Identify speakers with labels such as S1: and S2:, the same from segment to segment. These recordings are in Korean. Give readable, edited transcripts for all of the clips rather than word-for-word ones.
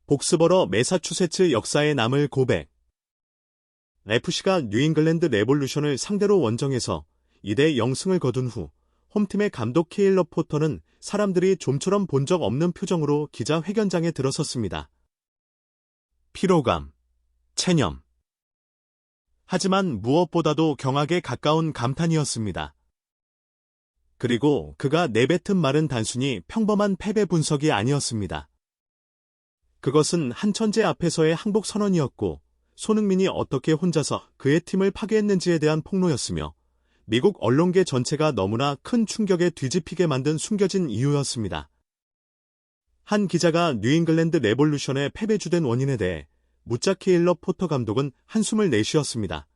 S1: 복스버러 매사추세츠 역사에 남을 고백. FC가 뉴잉글랜드 레볼루션을 상대로 원정에서 2대 0승을 거둔 후 홈팀의 감독 케일러 포터는 사람들이 좀처럼 본 적 없는 표정으로 기자회견장에 들어섰습니다. 피로감, 체념. 하지만 무엇보다도 경악에 가까운 감탄이었습니다. 그리고 그가 내뱉은 말은 단순히 평범한 패배 분석이 아니었습니다. 그것은 한 천재 앞에서의 항복 선언이었고, 손흥민이 어떻게 혼자서 그의 팀을 파괴했는지에 대한 폭로였으며, 미국 언론계 전체가 너무나 큰 충격에 뒤집히게 만든 숨겨진 이유였습니다. 한 기자가 뉴잉글랜드 레볼루션의 패배 주된 원인에 대해 묻자 케일러 포터 감독은 한숨을 내쉬었습니다.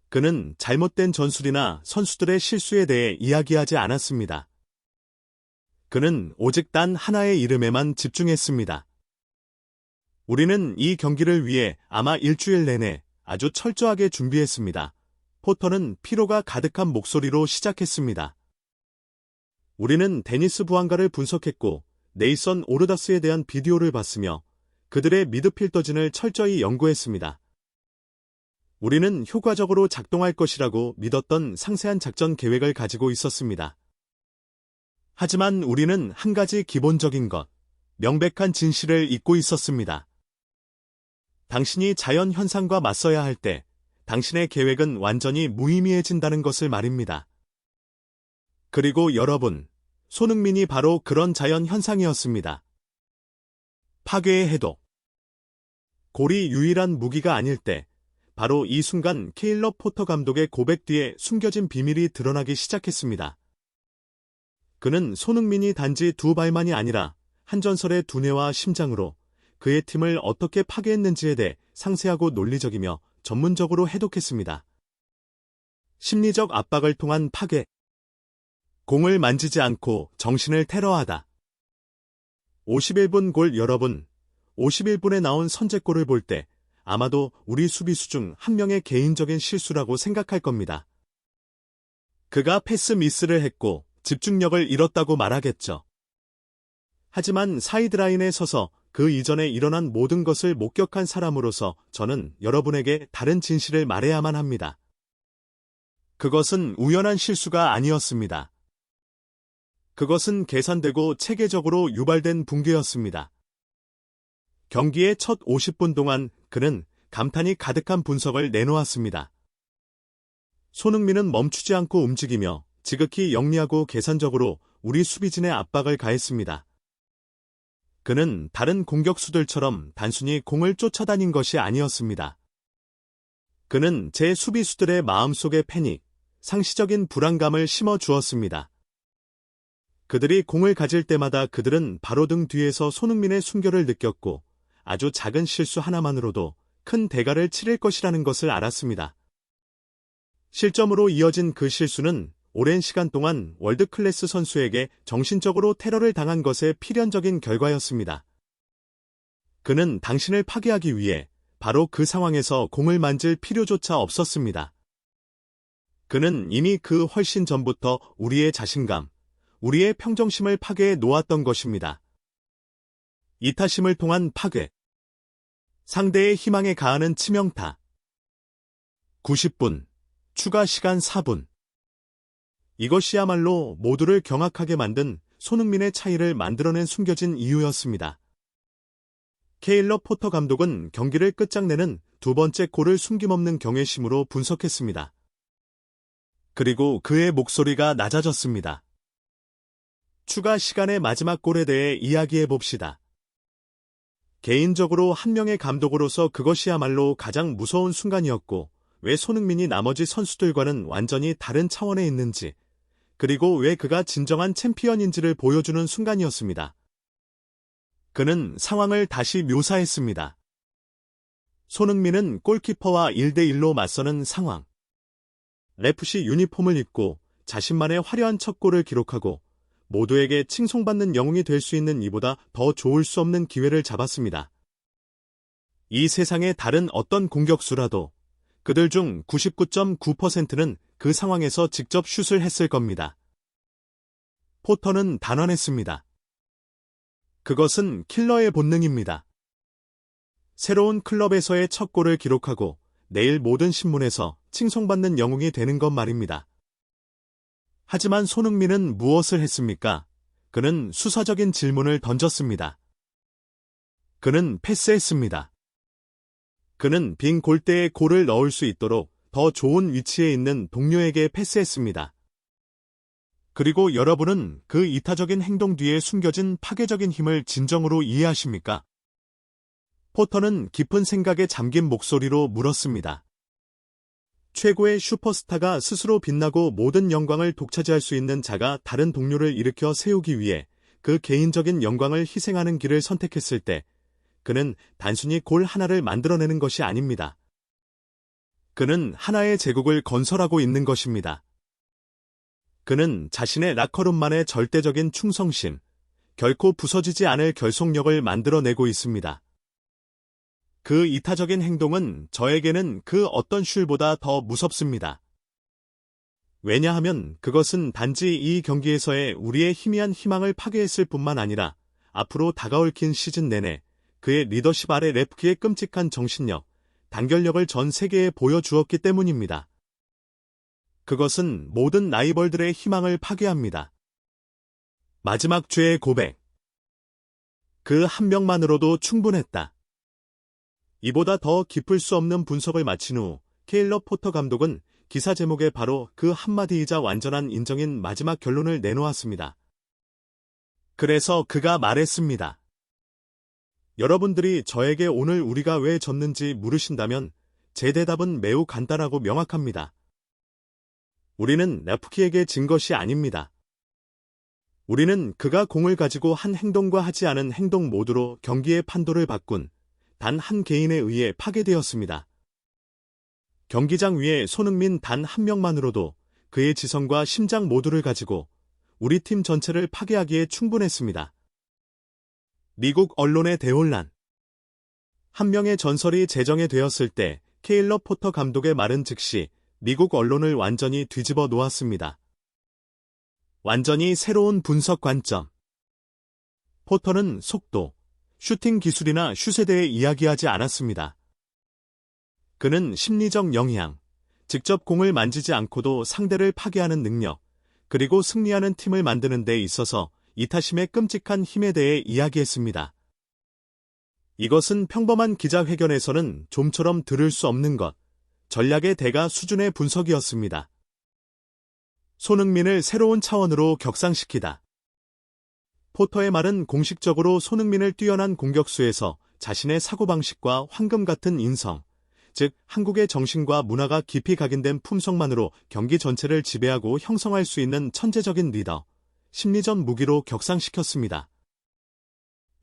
S1: 그는 잘못된 전술이나 선수들의 실수에 대해 이야기하지 않았습니다. 그는 오직 단 하나의 이름에만 집중했습니다. 우리는 이 경기를 위해 아마 일주일 내내 아주 철저하게 준비했습니다. 포터는 피로가 가득한 목소리로 시작했습니다. 우리는 데니스 부안가를 분석했고 네이선 오르다스에 대한 비디오를 봤으며 그들의 미드필더진을 철저히 연구했습니다. 우리는 효과적으로 작동할 것이라고 믿었던 상세한 작전 계획을 가지고 있었습니다. 하지만 우리는 한 가지 기본적인 것, 명백한 진실을 잊고 있었습니다. 당신이 자연 현상과 맞서야 할 때 당신의 계획은 완전히 무의미해진다는 것을 말입니다. 그리고 여러분, 손흥민이 바로 그런 자연 현상이었습니다. 파괴의 해독. 골이 유일한 무기가 아닐 때 바로 이 순간 케일러 포터 감독의 고백 뒤에 숨겨진 비밀이 드러나기 시작했습니다. 그는 손흥민이 단지 두 발만이 아니라 한 전설의 두뇌와 심장으로 그의 팀을 어떻게 파괴했는지에 대해 상세하고 논리적이며 전문적으로 해독했습니다. 심리적 압박을 통한 파괴. 공을 만지지 않고 정신을 테러하다. 51분 골. 여러분, 51분에 나온 선제골을 볼 때 아마도 우리 수비수 중 한 명의 개인적인 실수라고 생각할 겁니다. 그가 패스 미스를 했고 집중력을 잃었다고 말하겠죠. 하지만 사이드라인에 서서 그 이전에 일어난 모든 것을 목격한 사람으로서 저는 여러분에게 다른 진실을 말해야만 합니다. 그것은 우연한 실수가 아니었습니다. 그것은 계산되고 체계적으로 유발된 붕괴였습니다. 경기의 첫 50분 동안 그는 감탄이 가득한 분석을 내놓았습니다. 손흥민은 멈추지 않고 움직이며 지극히 영리하고 계산적으로 우리 수비진에 압박을 가했습니다. 그는 다른 공격수들처럼 단순히 공을 쫓아다닌 것이 아니었습니다. 그는 제 수비수들의 마음속에 패닉, 상시적인 불안감을 심어 주었습니다. 그들이 공을 가질 때마다 그들은 바로 등 뒤에서 손흥민의 순결을 느꼈고 아주 작은 실수 하나만으로도 큰 대가를 치를 것이라는 것을 알았습니다. 실점으로 이어진 그 실수는 오랜 시간 동안 월드클래스 선수에게 정신적으로 테러를 당한 것의 필연적인 결과였습니다. 그는 당신을 파괴하기 위해 바로 그 상황에서 공을 만질 필요조차 없었습니다. 그는 이미 그 훨씬 전부터 우리의 자신감, 우리의 평정심을 파괴해 놓았던 것입니다. 이타심을 통한 파괴. 상대의 희망에 가하는 치명타. 90분. 추가 시간 4분. 이것이야말로 모두를 경악하게 만든 손흥민의 차이를 만들어낸 숨겨진 이유였습니다. 케일러 포터 감독은 경기를 끝장내는 두 번째 골을 숨김없는 경외심으로 분석했습니다. 그리고 그의 목소리가 낮아졌습니다. 추가 시간의 마지막 골에 대해 이야기해 봅시다. 개인적으로 한 명의 감독으로서 그것이야말로 가장 무서운 순간이었고, 왜 손흥민이 나머지 선수들과는 완전히 다른 차원에 있는지, 그리고 왜 그가 진정한 챔피언인지를 보여주는 순간이었습니다. 그는 상황을 다시 묘사했습니다. 손흥민은 골키퍼와 1대1로 맞서는 상황. FC 유니폼을 입고 자신만의 화려한 첫 골을 기록하고 모두에게 칭송받는 영웅이 될 수 있는 이보다 더 좋을 수 없는 기회를 잡았습니다. 이 세상의 다른 어떤 공격수라도 그들 중 99.9%는 그 상황에서 직접 슛을 했을 겁니다. 포터는 단언했습니다. 그것은 킬러의 본능입니다. 새로운 클럽에서의 첫 골을 기록하고 내일 모든 신문에서 칭송받는 영웅이 되는 것 말입니다. 하지만 손흥민은 무엇을 했습니까? 그는 수사적인 질문을 던졌습니다. 그는 패스했습니다. 그는 빈 골대에 골을 넣을 수 있도록 더 좋은 위치에 있는 동료에게 패스했습니다. 그리고 여러분은 그 이타적인 행동 뒤에 숨겨진 파괴적인 힘을 진정으로 이해하십니까? 포터는 깊은 생각에 잠긴 목소리로 물었습니다. 최고의 슈퍼스타가 스스로 빛나고 모든 영광을 독차지할 수 있는 자가 다른 동료를 일으켜 세우기 위해 그 개인적인 영광을 희생하는 길을 선택했을 때 그는 단순히 골 하나를 만들어내는 것이 아닙니다. 그는 하나의 제국을 건설하고 있는 것입니다. 그는 자신의 라커룸만의 절대적인 충성심, 결코 부서지지 않을 결속력을 만들어내고 있습니다. 그 이타적인 행동은 저에게는 그 어떤 슐보다 더 무섭습니다. 왜냐하면 그것은 단지 이 경기에서의 우리의 희미한 희망을 파괴했을 뿐만 아니라 앞으로 다가올 긴 시즌 내내 그의 리더십 아래 레프키의 끔찍한 정신력, 단결력을 전 세계에 보여주었기 때문입니다. 그것은 모든 라이벌들의 희망을 파괴합니다. 마지막 죄의 고백. 그 한 명만으로도 충분했다. 이보다 더 깊을 수 없는 분석을 마친 후 케일러 포터 감독은 기사 제목에 바로 그 한마디이자 완전한 인정인 마지막 결론을 내놓았습니다. 그래서 그가 말했습니다. 여러분들이 저에게 오늘 우리가 왜 졌는지 물으신다면 제 대답은 매우 간단하고 명확합니다. 우리는 레프키에게 진 것이 아닙니다. 우리는 그가 공을 가지고 한 행동과 하지 않은 행동 모두로 경기의 판도를 바꾼 단 한 개인에 의해 파괴되었습니다. 경기장 위에 손흥민 단 한 명만으로도 그의 지성과 심장 모두를 가지고 우리 팀 전체를 파괴하기에 충분했습니다. 미국 언론의 대혼란. 한 명의 전설이 제정이 되었을 때 케일러 포터 감독의 말은 즉시 미국 언론을 완전히 뒤집어 놓았습니다. 완전히 새로운 분석 관점. 포터는 속도, 슈팅 기술이나 슛에 대해 이야기하지 않았습니다. 그는 심리적 영향, 직접 공을 만지지 않고도 상대를 파괴하는 능력, 그리고 승리하는 팀을 만드는 데 있어서 이타심의 끔찍한 힘에 대해 이야기했습니다. 이것은 평범한 기자회견에서는 좀처럼 들을 수 없는 것, 전략의 대가 수준의 분석이었습니다. 손흥민을 새로운 차원으로 격상시키다. 포터의 말은 공식적으로 손흥민을 뛰어난 공격수에서 자신의 사고방식과 황금 같은 인성, 즉 한국의 정신과 문화가 깊이 각인된 품성만으로 경기 전체를 지배하고 형성할 수 있는 천재적인 리더, 심리전 무기로 격상시켰습니다.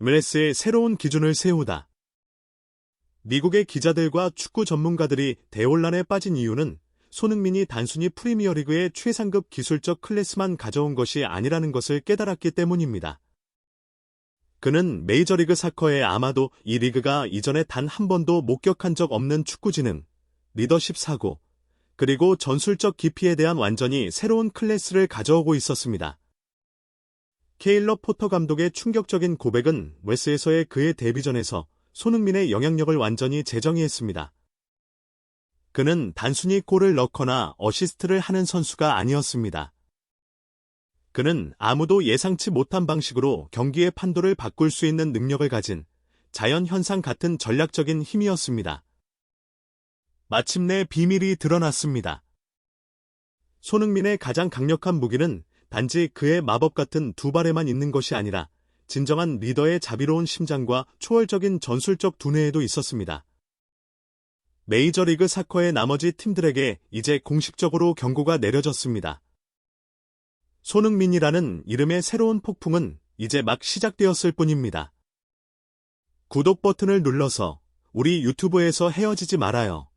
S1: MLS의 새로운 기준을 세우다. 미국의 기자들과 축구 전문가들이 대혼란에 빠진 이유는 손흥민이 단순히 프리미어리그의 최상급 기술적 클래스만 가져온 것이 아니라는 것을 깨달았기 때문입니다. 그는 메이저리그 사커에 아마도 이 리그가 이전에 단 한 번도 목격한 적 없는 축구 지능, 리더십 사고, 그리고 전술적 깊이에 대한 완전히 새로운 클래스를 가져오고 있었습니다. 케일러 포터 감독의 충격적인 고백은 웨스에서의 그의 데뷔전에서 손흥민의 영향력을 완전히 재정의했습니다. 그는 단순히 골을 넣거나 어시스트를 하는 선수가 아니었습니다. 그는 아무도 예상치 못한 방식으로 경기의 판도를 바꿀 수 있는 능력을 가진 자연현상 같은 전략적인 힘이었습니다. 마침내 비밀이 드러났습니다. 손흥민의 가장 강력한 무기는 단지 그의 마법 같은 두 발에만 있는 것이 아니라 진정한 리더의 자비로운 심장과 초월적인 전술적 두뇌에도 있었습니다. 메이저리그 사커의 나머지 팀들에게 이제 공식적으로 경고가 내려졌습니다. 손흥민이라는 이름의 새로운 폭풍은 이제 막 시작되었을 뿐입니다. 구독 버튼을 눌러서 우리 유튜브에서 헤어지지 말아요.